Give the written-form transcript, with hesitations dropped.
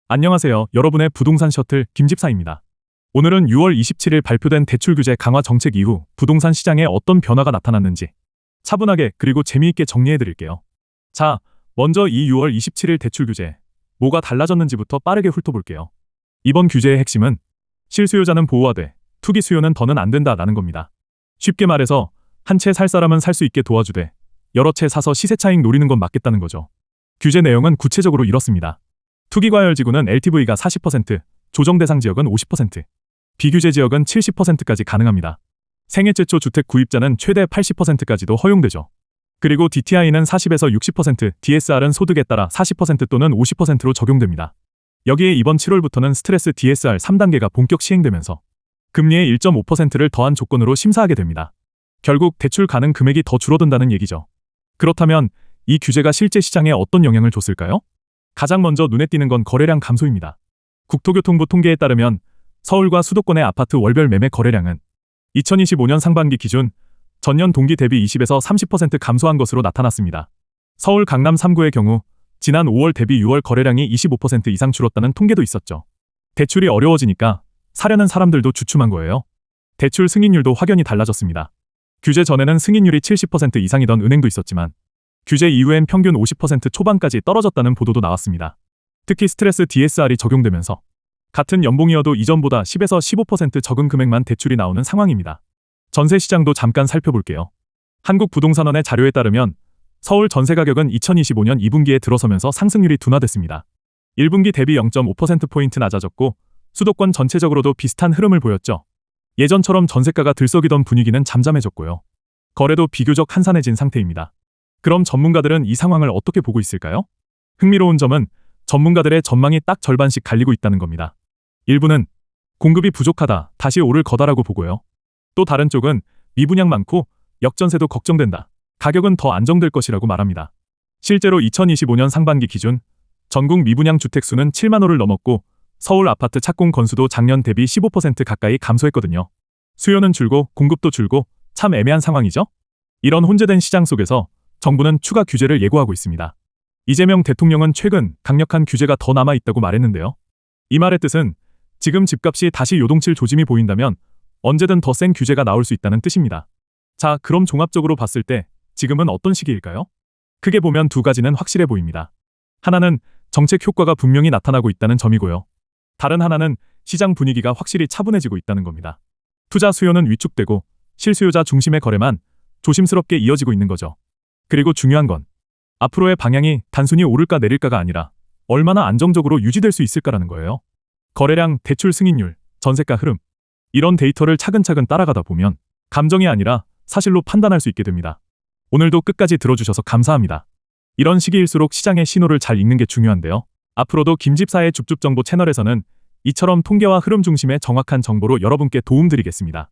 안녕하세요. 여러분의 부동산 셔틀 김집사입니다. 오늘은 6월 27일 발표된 대출 규제 강화 정책 이후 부동산 시장에 어떤 변화가 나타났는지 차분하게 그리고 재미있게 정리해 드릴게요. 자, 먼저 이 6월 27일 대출 규제 뭐가 달라졌는지부터 빠르게 훑어볼게요. 이번 규제의 핵심은 실수요자는 보호하되 투기 수요는 더는 안 된다라는 겁니다. 쉽게 말해서 한 채 살 사람은 살 수 있게 도와주되 여러 채 사서 시세 차익 노리는 건 막겠다는 거죠. 규제 내용은 구체적으로 이렇습니다. 투기과열지구는 LTV가 40%, 조정 대상 지역은 50%, 비규제 지역은 70%까지 가능합니다. 생애 최초 주택 구입자는 최대 80%까지도 허용되죠. 그리고 DTI는 40에서 60%, DSR은 소득에 따라 40% 또는 50%로 적용됩니다. 여기에 이번 7월부터는 스트레스 DSR 3단계가 본격 시행되면서 금리의 1.5%를 더한 조건으로 심사하게 됩니다. 결국 대출 가능 금액이 더 줄어든다는 얘기죠. 그렇다면 이 규제가 실제 시장에 어떤 영향을 줬을까요? 가장 먼저 눈에 띄는 건 거래량 감소입니다. 국토교통부 통계에 따르면 서울과 수도권의 아파트 월별 매매 거래량은 2025년 상반기 기준 전년 동기 대비 20에서 30% 감소한 것으로 나타났습니다. 서울 강남 3구의 경우 지난 5월 대비 6월 거래량이 25% 이상 줄었다는 통계도 있었죠. 대출이 어려워지니까 사려는 사람들도 주춤한 거예요. 대출 승인율도 확연히 달라졌습니다. 규제 전에는 승인율이 70% 이상이던 은행도 있었지만 규제 이후엔 평균 50% 초반까지 떨어졌다는 보도도 나왔습니다. 특히 스트레스 DSR이 적용되면서 같은 연봉이어도 이전보다 10에서 15% 적은 금액만 대출이 나오는 상황입니다. 전세 시장도 잠깐 살펴볼게요. 한국부동산원의 자료에 따르면 서울 전세 가격은 2025년 2분기에 들어서면서 상승률이 둔화됐습니다. 1분기 대비 0.5%포인트 낮아졌고 수도권 전체적으로도 비슷한 흐름을 보였죠. 예전처럼 전세가가 들썩이던 분위기는 잠잠해졌고요. 거래도 비교적 한산해진 상태입니다. 그럼 전문가들은 이 상황을 어떻게 보고 있을까요? 흥미로운 점은 전문가들의 전망이 딱 절반씩 갈리고 있다는 겁니다. 일부는 공급이 부족하다, 다시 오를 거다라고 보고요. 또 다른 쪽은 미분양 많고 역전세도 걱정된다, 가격은 더 안정될 것이라고 말합니다. 실제로 2025년 상반기 기준 전국 미분양 주택 수는 7만 호를 넘었고 서울 아파트 착공 건수도 작년 대비 15% 가까이 감소했거든요. 수요는 줄고 공급도 줄고 참 애매한 상황이죠? 이런 혼재된 시장 속에서 정부는 추가 규제를 예고하고 있습니다. 이재명 대통령은 최근 강력한 규제가 더 남아있다고 말했는데요. 이 말의 뜻은 지금 집값이 다시 요동칠 조짐이 보인다면 언제든 더 센 규제가 나올 수 있다는 뜻입니다. 자, 그럼 종합적으로 봤을 때 지금은 어떤 시기일까요? 크게 보면 두 가지는 확실해 보입니다. 하나는 정책 효과가 분명히 나타나고 있다는 점이고요. 다른 하나는 시장 분위기가 확실히 차분해지고 있다는 겁니다. 투자 수요는 위축되고 실수요자 중심의 거래만 조심스럽게 이어지고 있는 거죠. 그리고 중요한 건 앞으로의 방향이 단순히 오를까 내릴까가 아니라 얼마나 안정적으로 유지될 수 있을까라는 거예요. 거래량, 대출 승인율, 전세가 흐름, 이런 데이터를 차근차근 따라가다 보면 감정이 아니라 사실로 판단할 수 있게 됩니다. 오늘도 끝까지 들어주셔서 감사합니다. 이런 시기일수록 시장의 신호를 잘 읽는 게 중요한데요. 앞으로도 김집사의 줍줍정보 채널에서는 이처럼 통계와 흐름 중심의 정확한 정보로 여러분께 도움드리겠습니다.